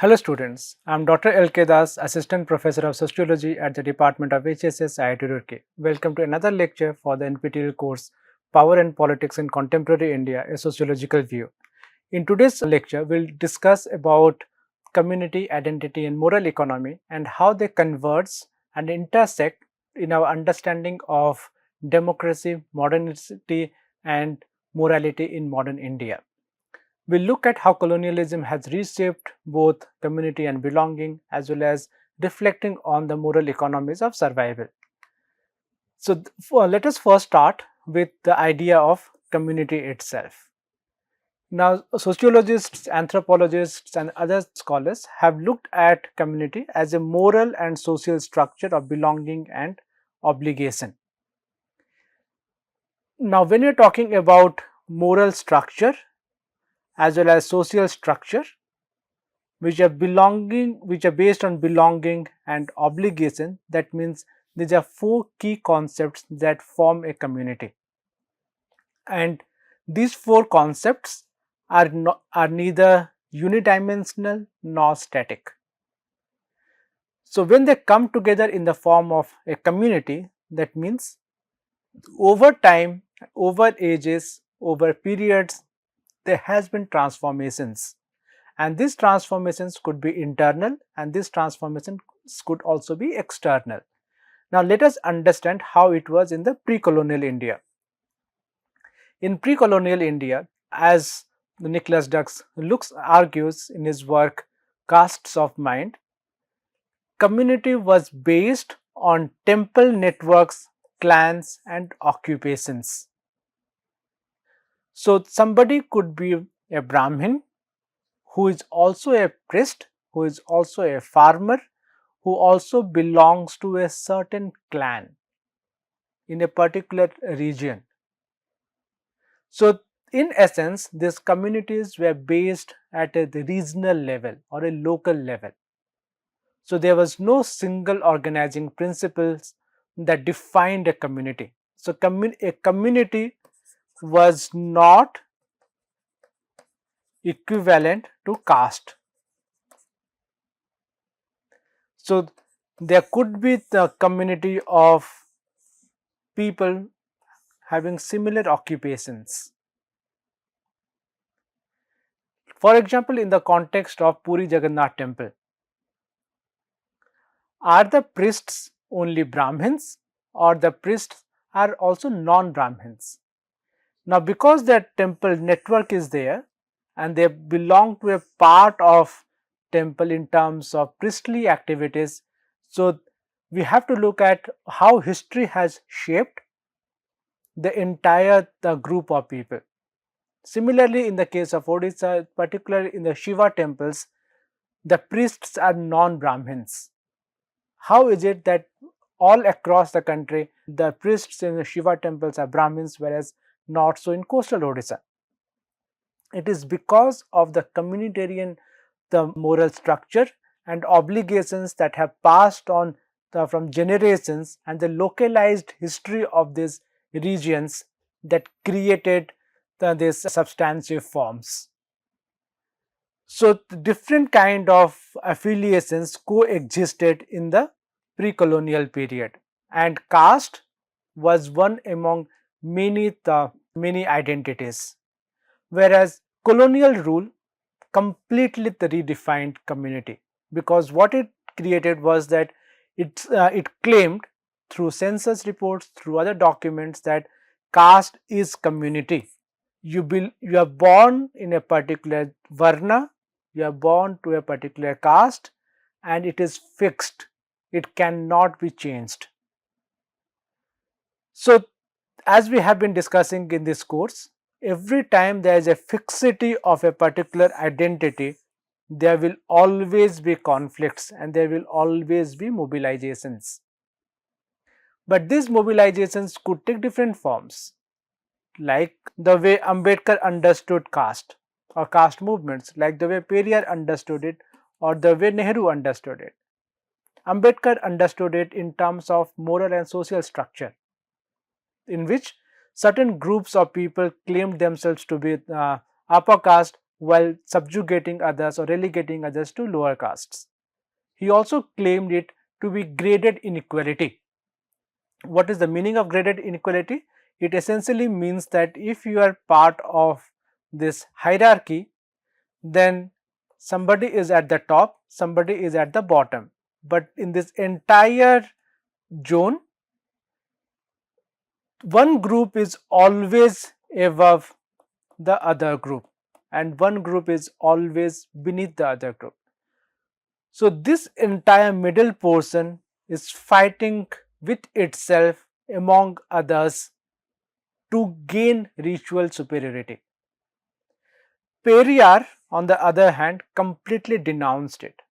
Hello students, I am Dr. L.K. Das, Assistant Professor of Sociology at the Department of HSS, IIT Roorkee. Welcome to another lecture for the NPTEL course Power and Politics in Contemporary India, a Sociological View. In today's lecture, we will discuss about community, identity and moral economy and how they converge and intersect in our understanding of democracy, modernity and morality in modern India. We'll look at how colonialism has reshaped both community and belonging, as well as reflecting on the moral economies of survival. So, let us first start with the idea of community itself. Now, sociologists, anthropologists and other scholars have looked at community as a moral and social structure of belonging and obligation. Now, when you're talking about moral structure as well as social structure, which are based on belonging and obligation, that means these are four key concepts that form a community, and these four concepts are neither unidimensional nor static. So when they come together in the form of a community, that means over time, over ages, over periods, there has been transformations, and these transformations could be internal and these transformations could also be external. Now let us understand how it was in the pre-colonial India. In pre-colonial India, as Nicholas Dirks argues in his work Castes of Mind, community was based on temple networks, clans and occupations. So somebody could be a Brahmin who is also a priest, who is also a farmer, who also belongs to a certain clan in a particular region. So in essence, these communities were based at a regional level or a local level. So there was no single organizing principles that defined a community. So a community was not equivalent to caste. So there could be the community of people having similar occupations. For example, in the context of Puri Jagannath temple, are the priests only Brahmins or the priests are also non-Brahmins? Now because that temple network is there and they belong to a part of temple in terms of priestly activities, so we have to look at how history has shaped the entire group of people. Similarly, in the case of Odisha, particularly in the Shiva temples, the priests are non-Brahmins. How is it that all across the country, the priests in the Shiva temples are Brahmins, whereas not so in coastal Odisha? It is because of the communitarian, the moral structure and obligations that have passed on from generations, and the localized history of these regions that created these substantive forms. So different kind of affiliations coexisted in the pre-colonial period, and caste was one among many identities, whereas colonial rule completely redefined community, because what it created was that it claimed through census reports, through other documents, that caste is community. You are born in a particular varna, you are born to a particular caste, and it is fixed, it cannot be changed. So as we have been discussing in this course, every time there is a fixity of a particular identity, there will always be conflicts and there will always be mobilizations. But these mobilizations could take different forms, like the way Ambedkar understood caste or caste movements, like the way Periyar understood it or the way Nehru understood it. Ambedkar understood it in terms of moral and social structure, in which certain groups of people claimed themselves to be upper caste, while subjugating others or relegating others to lower castes. He also claimed it to be graded inequality. What is the meaning of graded inequality? It essentially means that if you are part of this hierarchy, then somebody is at the top, somebody is at the bottom. But in this entire zone, one group is always above the other group and one group is always beneath the other group. So this entire middle portion is fighting with itself among others to gain ritual superiority. Periyar, on the other hand, completely denounced it.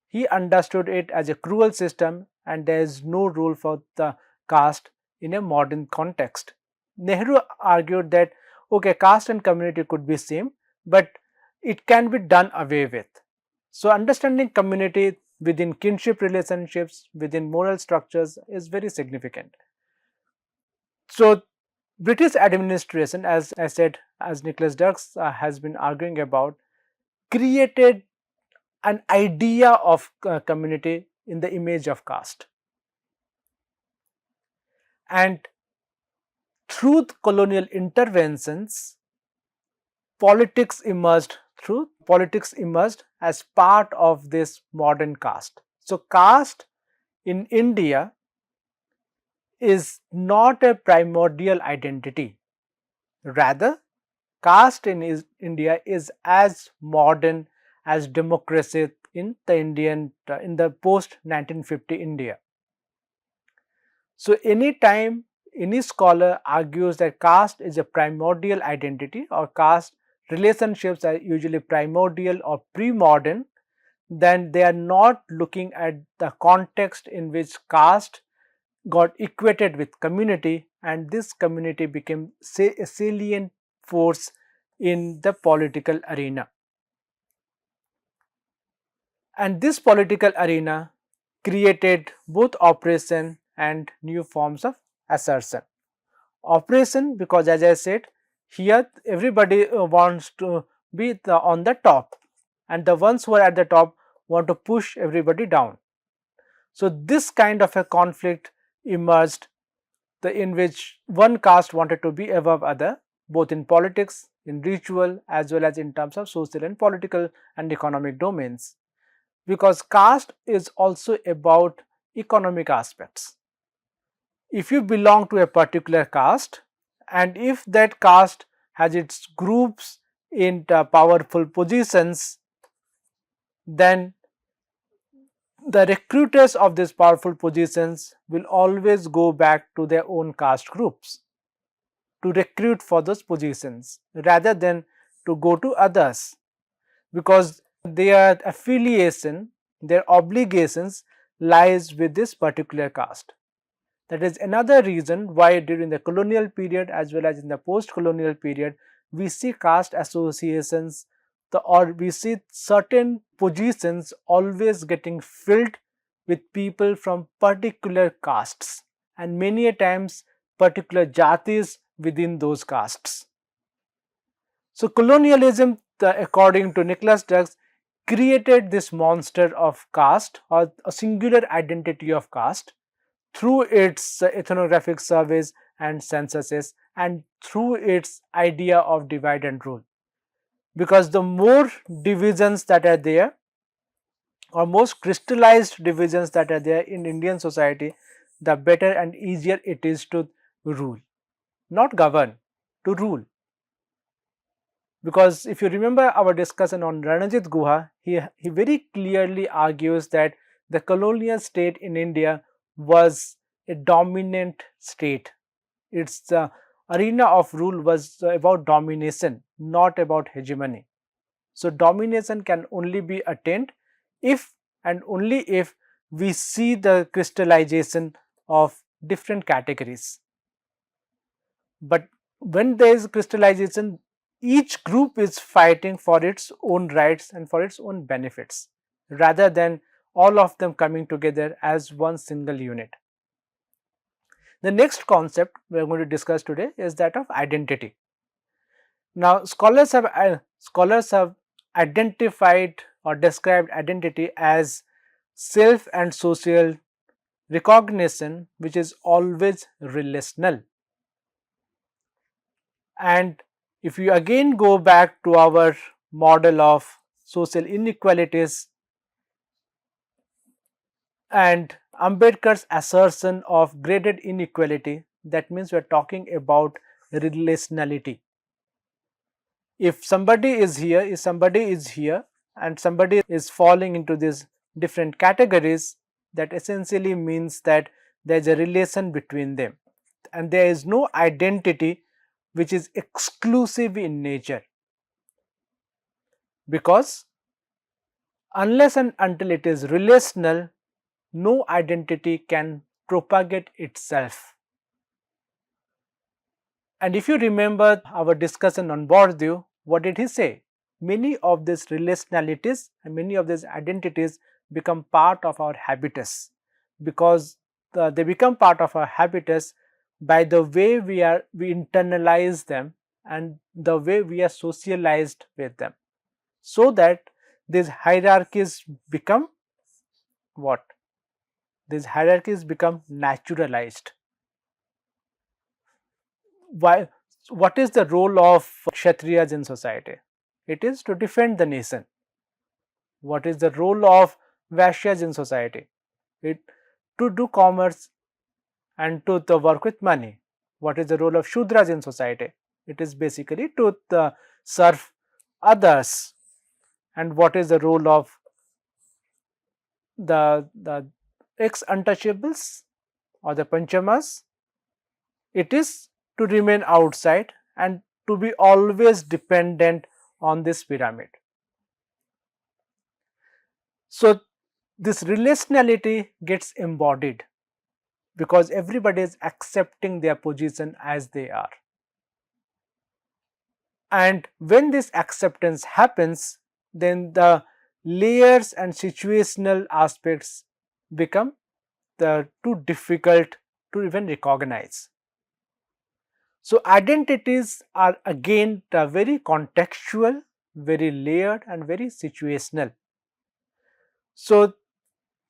He understood it as a cruel system and there is no role for the caste in a modern context. Nehru argued that okay, caste and community could be same, but it can be done away with. So understanding community within kinship relationships, within moral structures is very significant. So British administration, as I said, as Nicholas Dirks has been arguing about, created an idea of community in the image of caste. And through colonial interventions, politics emerged as part of this modern caste. So caste in India is not a primordial identity. Rather, caste in India is as modern as democracy in the post 1950 India. So anytime any scholar argues that caste is a primordial identity or caste relationships are usually primordial or pre-modern, then they are not looking at the context in which caste got equated with community and this community became a salient force in the political arena. And this political arena created both oppression and new forms of assertion. Oppression because as I said, here everybody wants to be on the top and the ones who are at the top want to push everybody down. So this kind of a conflict emerged in which one caste wanted to be above other, both in politics, in ritual as well as in terms of social and political and economic domains. Because caste is also about economic aspects. If you belong to a particular caste and if that caste has its groups in powerful positions, then the recruiters of these powerful positions will always go back to their own caste groups to recruit for those positions rather than to go to others, because their affiliation, their obligations lies with this particular caste. That is another reason why during the colonial period as well as in the post-colonial period, we see caste associations or we see certain positions always getting filled with people from particular castes and many a times particular jatis within those castes. So colonialism, according to Nicholas Dirks, created this monster of caste or a singular identity of caste through its ethnographic surveys and censuses and through its idea of divide and rule. Because the more divisions that are there or most crystallized divisions that are there in Indian society, the better and easier it is to rule, not govern, to rule. Because if you remember our discussion on Ranajit Guha, he very clearly argues that the colonial state in India was a dominant state. Its arena of rule was about domination, not about hegemony. So domination can only be attained if and only if we see the crystallization of different categories. But when there is crystallization, each group is fighting for its own rights and for its own benefits rather than all of them coming together as one single unit. The next concept we are going to discuss today is that of identity. Now, scholars have identified or described identity as self and social recognition, which is always relational. And if you again go back to our model of social inequalities and Ambedkar's assertion of graded inequality, that means we are talking about relationality. If somebody is here, and somebody is falling into these different categories, that essentially means that there is a relation between them and there is no identity which is exclusive in nature, because unless and until it is relational, no identity can propagate itself. And if you remember our discussion on Bourdieu, what did he say? Many of these relationalities and many of these identities become part of our habitus, because they become part of our habitus by the way we internalize them and the way we are socialized with them, so that these hierarchies become what? These hierarchies become naturalized. Why? What is the role of Kshatriyas in society? It is to defend the nation. What is the role of Vaishyas in society? It to do commerce and to work with money. What is the role of Shudras in society? It is basically to serve others. And what is the role of the ex untouchables or the panchamas? It is to remain outside and to be always dependent on this pyramid. So, this relationality gets embodied because everybody is accepting their position as they are. And when this acceptance happens, then the layers and situational aspects become too difficult to even recognize. So, identities are again very contextual, very layered and very situational. So,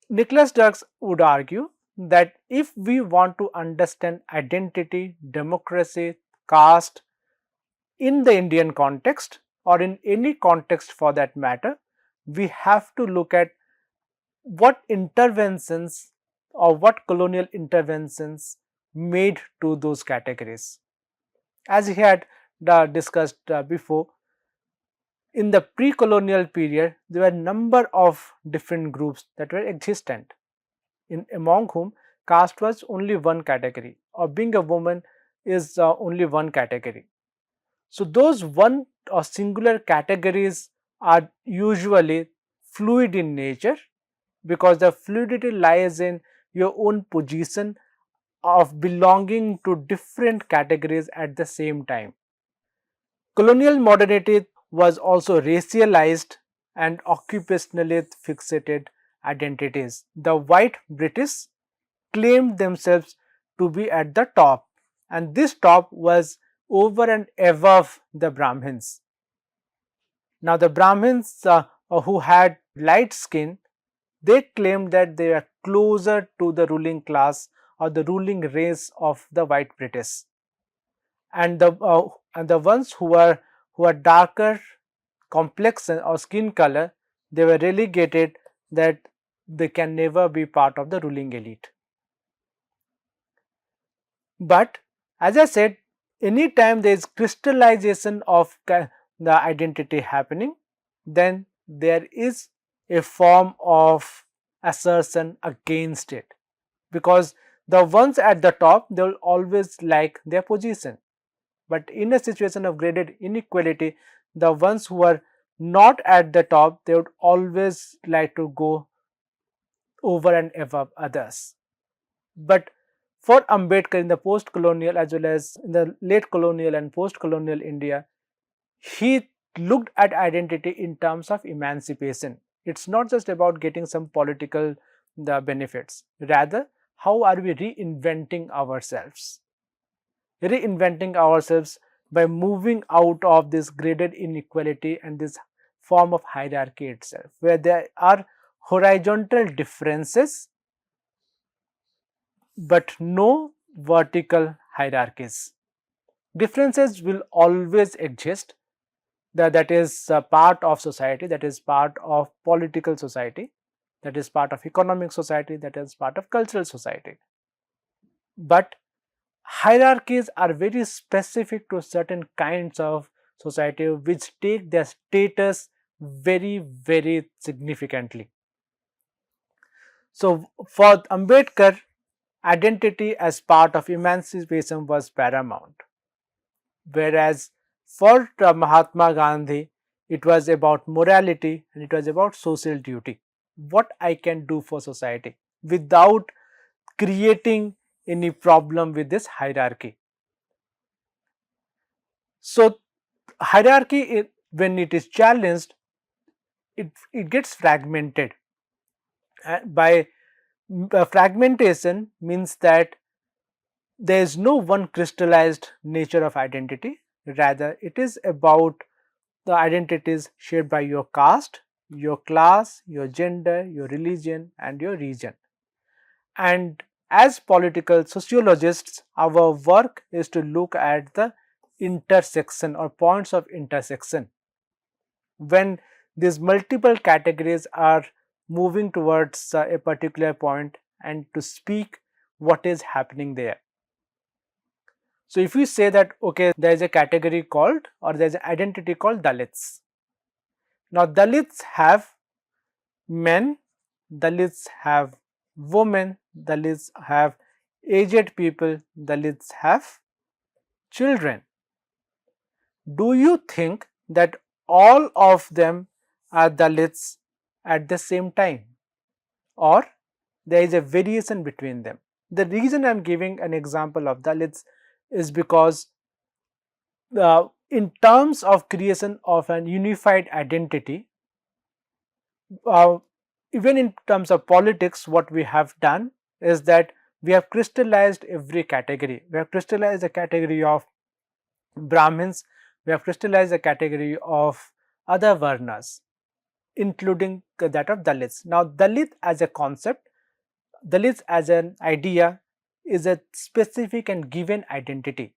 Nicholas Dirks would argue that if we want to understand identity, democracy, caste in the Indian context or in any context for that matter, we have to look at what interventions or what colonial interventions made to those categories. As he had discussed before, in the pre-colonial period, there were a number of different groups that were existent, among whom caste was only one category, or being a woman is only one category. So, those one or singular categories are usually fluid in nature, because the fluidity lies in your own position of belonging to different categories at the same time. Colonial modernity was also racialized and occupationally fixated identities. The white British claimed themselves to be at the top, and this top was over and above the Brahmins. Now, the Brahmins who had light skin, they claimed that they are closer to the ruling class or the ruling race of the white British, and the ones who are darker complexion or skin color, they were relegated that they can never be part of the ruling elite. But as I said, anytime there is crystallization of the identity happening, then there is a form of assertion against it, because the ones at the top, they will always like their position. But in a situation of graded inequality, the ones who are not at the top, they would always like to go over and above others. But for Ambedkar in the post-colonial as well as in the late colonial and post-colonial India, he looked at identity in terms of emancipation. It's not just about getting some political benefits. Rather, how are we reinventing ourselves? Reinventing ourselves by moving out of this graded inequality and this form of hierarchy itself, where there are horizontal differences but no vertical hierarchies. Differences will always exist, that is part of society, that is part of political society, that is part of economic society, that is part of cultural society. But hierarchies are very specific to certain kinds of society which take their status very significantly. So for Ambedkar, identity as part of emancipation was paramount, whereas for Mahatma Gandhi, it was about morality and it was about social duty. What I can do for society without creating any problem with this hierarchy. So, hierarchy, when it is challenged, it gets fragmented. By fragmentation means that there is no one crystallized nature of identity, rather it is about the identities shaped by your caste, your class, your gender, your religion and your region. And as political sociologists, our work is to look at the intersection or points of intersection when these multiple categories are moving towards a particular point and to speak what is happening there. So, if you say that okay, there is a category called or there is an identity called Dalits. Now, Dalits have men, Dalits have women, Dalits have aged people, Dalits have children. Do you think that all of them are Dalits at the same time, or there is a variation between them? The reason I am giving an example of Dalits is because in terms of creation of an unified identity, uh, even in terms of politics, what we have done is that we have crystallized every category. We have crystallized the category of Brahmins, we have crystallized the category of other Varnas, including that of Dalits. Now, Dalit as a concept, Dalit as an idea is a specific and given identity.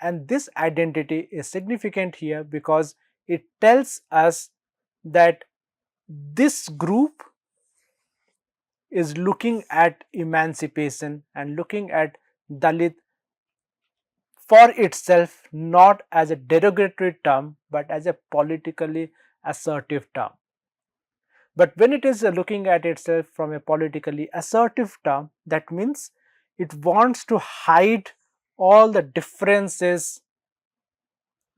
And this identity is significant here because it tells us that this group is looking at emancipation and looking at Dalit for itself, not as a derogatory term but as a politically assertive term. But when it is looking at itself from a politically assertive term, that means it wants to hide all the differences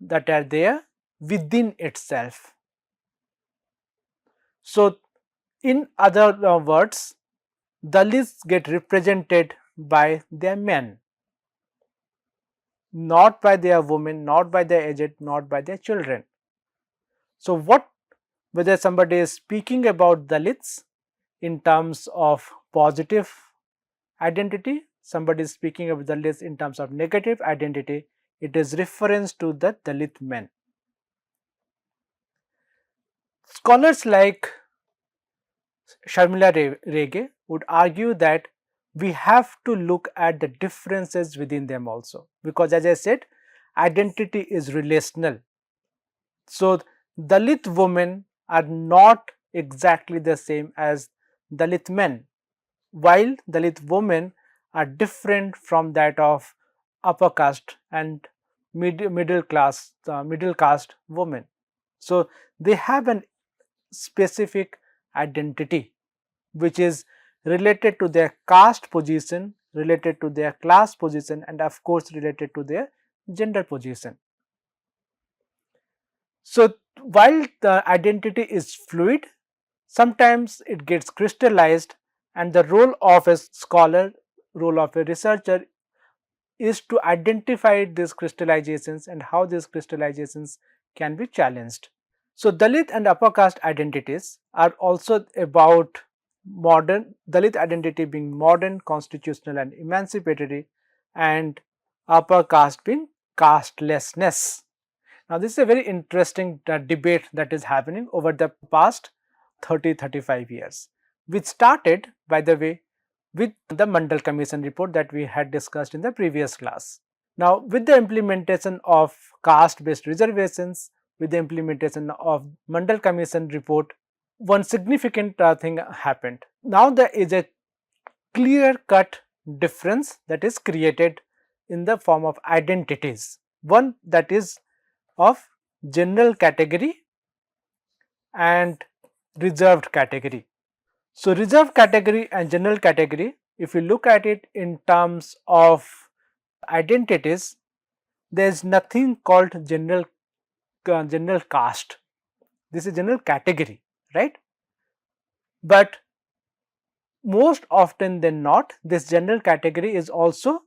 that are there within itself. So, in other words, Dalits get represented by their men, not by their women, not by their aged, not by their children. So, whether somebody is speaking about Dalits in terms of positive identity, somebody is speaking about Dalits in terms of negative identity, it is reference to the Dalit men. Scholars like Sharmila Rege would argue that we have to look at the differences within them also, because as I said, identity is relational. So, Dalit women are not exactly the same as Dalit men, while Dalit women are different from that of upper caste and middle caste women. So, they have an specific identity which is related to their caste position, related to their class position and of course related to their gender position. So, while the identity is fluid, sometimes it gets crystallized, and the role of a scholar, role of a researcher is to identify these crystallizations and how these crystallizations can be challenged. So, Dalit and upper caste identities are also about modern, Dalit identity being modern, constitutional and emancipatory, and upper caste being castelessness. Now, this is a very interesting debate that is happening over the past 30-35 years, which started, by the way, with the Mandal Commission report that we had discussed in the previous class. Now, with the implementation of caste-based reservations, with the implementation of Mandal Commission report, one significant thing happened. Now, there is a clear-cut difference that is created in the form of identities. One that is of general category and reserved category. So, reserved category and general category, if you look at it in terms of identities, there is nothing called general caste. This is general category, right? But most often than not, this general category is also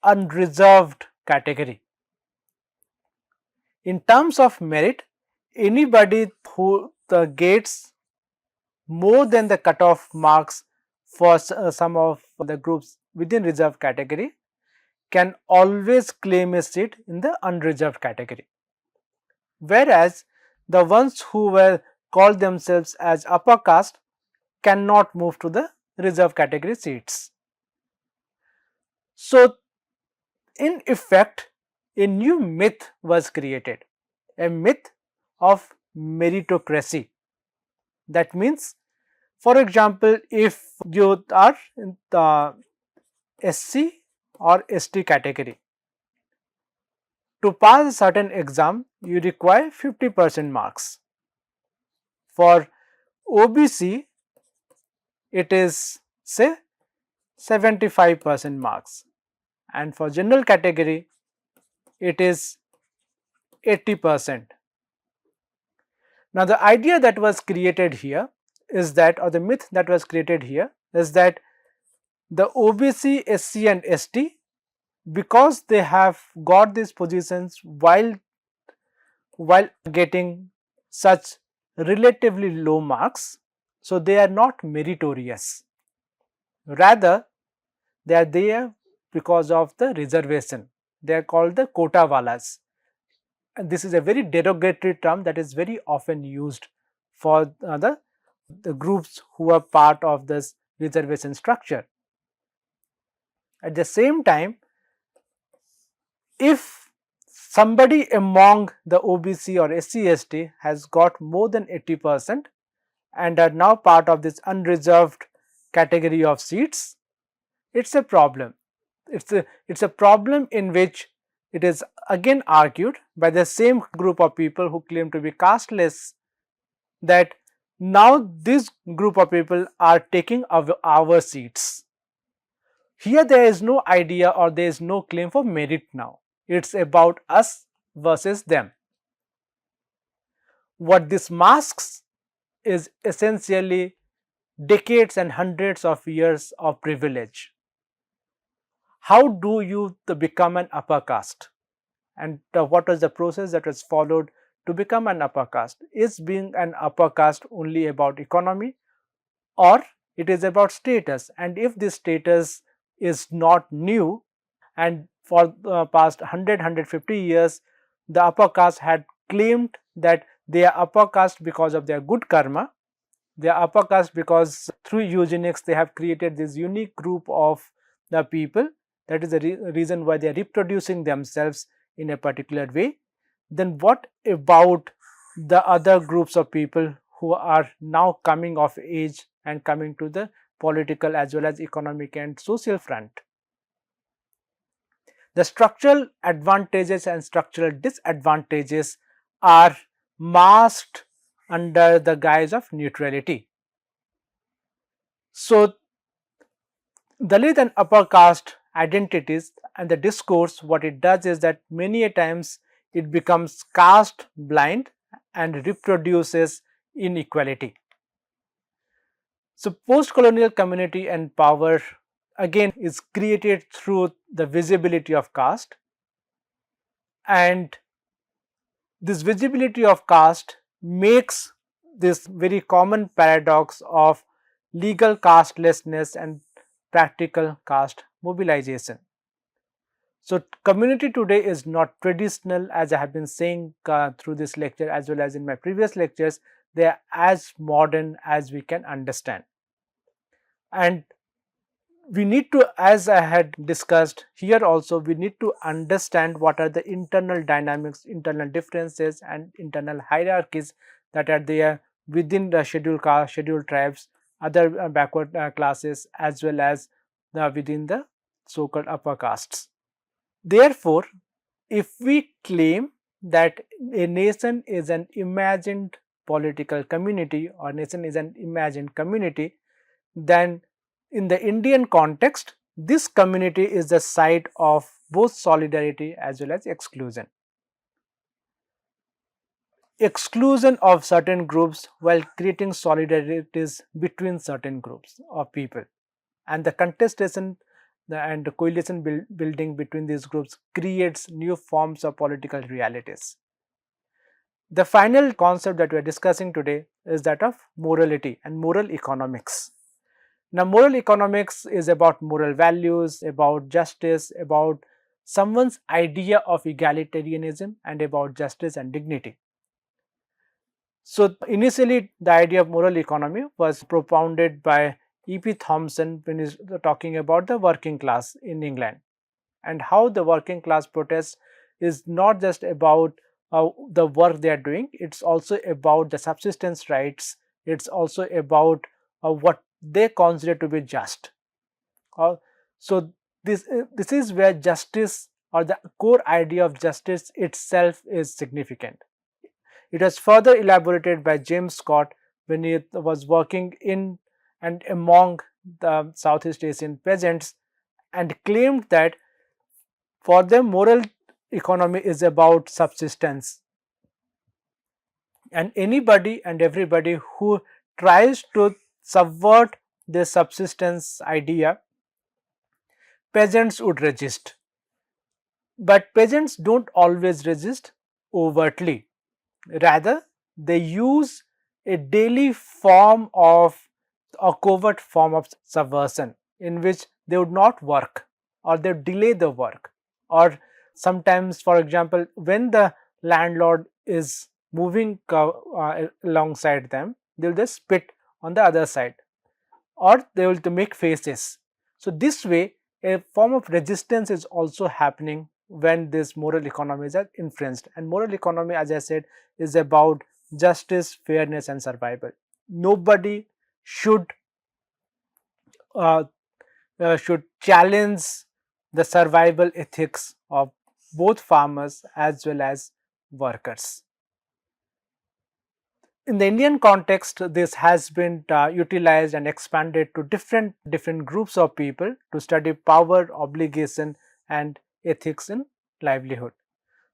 unreserved category. In terms of merit, anybody who gets more than the cutoff marks for some of the groups within reserved category can always claim a seat in the unreserved category. Whereas the ones who were called themselves as upper caste cannot move to the reserved category seats. So, in effect, a new myth was created, a myth of meritocracy. That means, for example, if you are in the SC or ST category, to pass a certain exam, you require 50% marks. For OBC, it is say 75% marks, and for general category, it is 80%. Now, the idea that was created here is that, or the myth that was created here is that the OBC, SC and ST, because they have got these positions while getting such relatively low marks, so they are not meritorious. Rather, they are there because of the reservation. They are called the quota walas. And this is a very derogatory term that is very often used for the groups who are part of this reservation structure. At the same time, if somebody among the OBC or SC/ST has got more than 80% and are now part of this unreserved category of seats, it's a problem. It's a problem in which it is again argued by the same group of people who claim to be casteless that now this group of people are taking our seats. Here there is no idea or there is no claim for merit now. It's about us versus them. What this masks is essentially decades and hundreds of years of privilege. How do you become an upper caste? And what was the process that was followed to become an upper caste? Is being an upper caste only about economy, or it is about status? And if this status is not new, and for the past 100-150 years the upper caste had claimed that they are upper caste because of their good karma, they are upper caste because through eugenics they have created this unique group of the people, that is the reason why they are reproducing themselves in a particular way, then what about the other groups of people who are now coming of age and coming to the political as well as economic and social front? The structural advantages and structural disadvantages are masked under the guise of neutrality. So, Dalit and upper caste identities and the discourse, what it does is that many a times it becomes caste blind and reproduces inequality. So, post-colonial community and power again is created through the visibility of caste, and this visibility of caste makes this very common paradox of legal castelessness and practical caste mobilization. So, community today is not traditional, as I have been saying through this lecture as well as in my previous lectures. They are as modern as we can understand. And we need to, as I had discussed here also, we need to understand what are the internal dynamics, internal differences and internal hierarchies that are there within the scheduled caste, scheduled tribes, other backward classes, as well as within the so-called upper castes. Therefore, if we claim that a nation is an imagined political community or nation is an imagined community, then in the Indian context, this community is the site of both solidarity as well as exclusion. Exclusion of certain groups while creating solidarities between certain groups of people, and the contestation and the coalition building between these groups creates new forms of political realities. The final concept that we are discussing today is that of morality and moral economics. Now, moral economics is about moral values, about justice, about someone's idea of egalitarianism, and about justice and dignity. So, initially, the idea of moral economy was propounded by E.P. Thompson when he is talking about the working class in England, and how the working class protest is not just about the work they are doing, it's also about the subsistence rights, it's also about what they consider to be just. So this is where justice or the core idea of justice itself is significant. It was further elaborated by James Scott when he was working in and among the Southeast Asian peasants, and claimed that for them moral economy is about subsistence, and anybody and everybody who tries to subvert the subsistence idea, peasants would resist. But peasants don't always resist overtly. Rather, they use a daily form of a covert form of subversion in which they would not work, or they delay the work, or sometimes, for example, when the landlord is moving alongside them, they will just spit on the other side, or they will to make faces. So, this way a form of resistance is also happening when this moral economies are influenced, and moral economy, as I said, is about justice, fairness and survival. Nobody should uh, should challenge the survival ethics of both farmers as well as workers. In the Indian context, this has been utilized and expanded to different groups of people to study power, obligation and ethics in livelihood.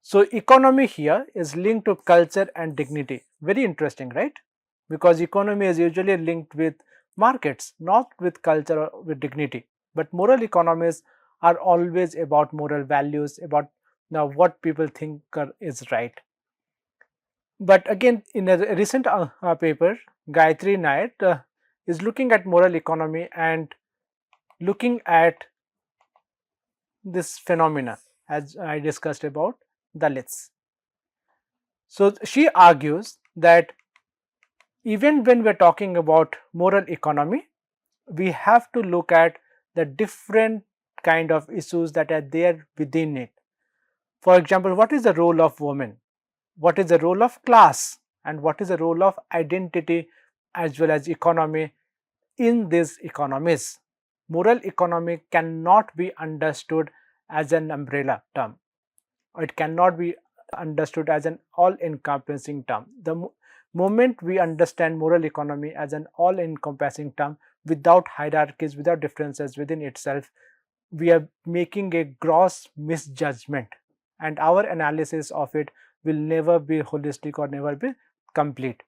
So, economy here is linked to culture and dignity. Very interesting, right? Because economy is usually linked with markets, not with culture or with dignity. But moral economies are always about moral values, about now what people think is right. But again, in a recent paper, Gayatri Nair is looking at moral economy and looking at this phenomena as I discussed about Dalits. So, she argues that even when we are talking about moral economy, we have to look at the different kind of issues that are there within it. For example, what is the role of women? What is the role of class? And what is the role of identity as well as economy in these economies? Moral economy cannot be understood as an umbrella term. It cannot be understood as an all-encompassing term. The moment we understand moral economy as an all-encompassing term without hierarchies, without differences within itself, we are making a gross misjudgment, and our analysis of it will never be holistic or never be complete.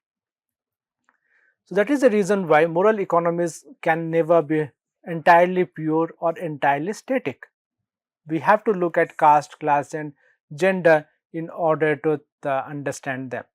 So, that is the reason why moral economies can never be entirely pure or entirely static. We have to look at caste, class and gender in order to understand them.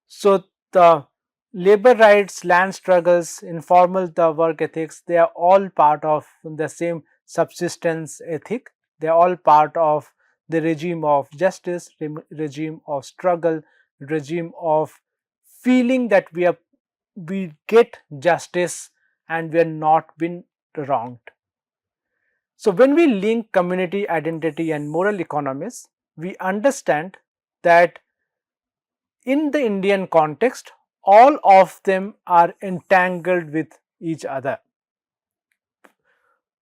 So, the labor rights, land struggles, informal work ethics, they are all part of the same subsistence ethic, They are all part of the regime of justice, regime of struggle, regime of feeling that we get justice and we are not been wronged. So when we link community identity and moral economies, we understand that in the Indian context, all of them are entangled with each other.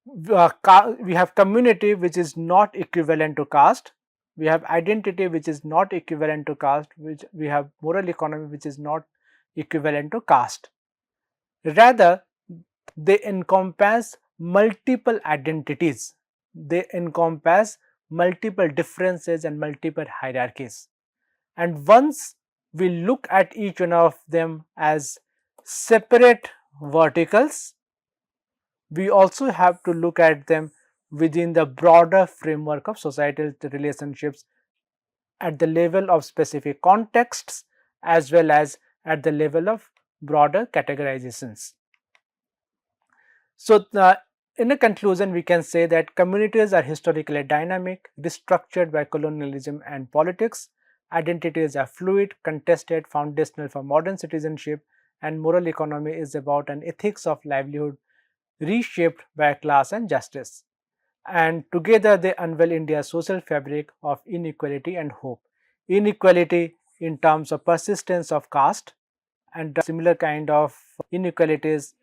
We have community which is not equivalent to caste, we have identity which is not equivalent to caste, which we have moral economy which is not equivalent to caste. Rather, they encompass multiple identities, they encompass multiple differences and multiple hierarchies. And once we look at each one of them as separate verticals, we also have to look at them within the broader framework of societal relationships at the level of specific contexts as well as at the level of broader categorizations. So, in a conclusion, we can say that communities are historically dynamic, restructured by colonialism and politics. Identities are fluid, contested, foundational for modern citizenship, and moral economy is about an ethics of livelihood reshaped by class and justice. And together they unveil India's social fabric of inequality and hope. Inequality in terms of persistence of caste and similar kind of inequalities,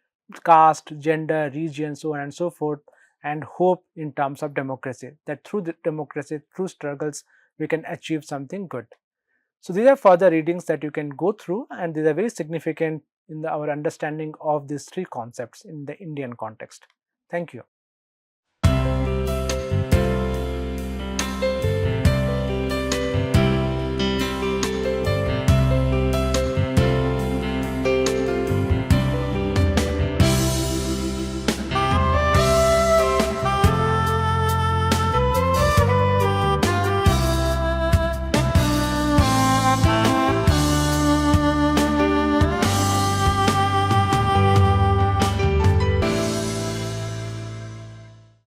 caste, gender, region, so on and so forth, and hope in terms of democracy, that through the democracy, through struggles, we can achieve something good. So these are further readings that you can go through, and these are very significant in our understanding of these three concepts in the Indian context. Thank you.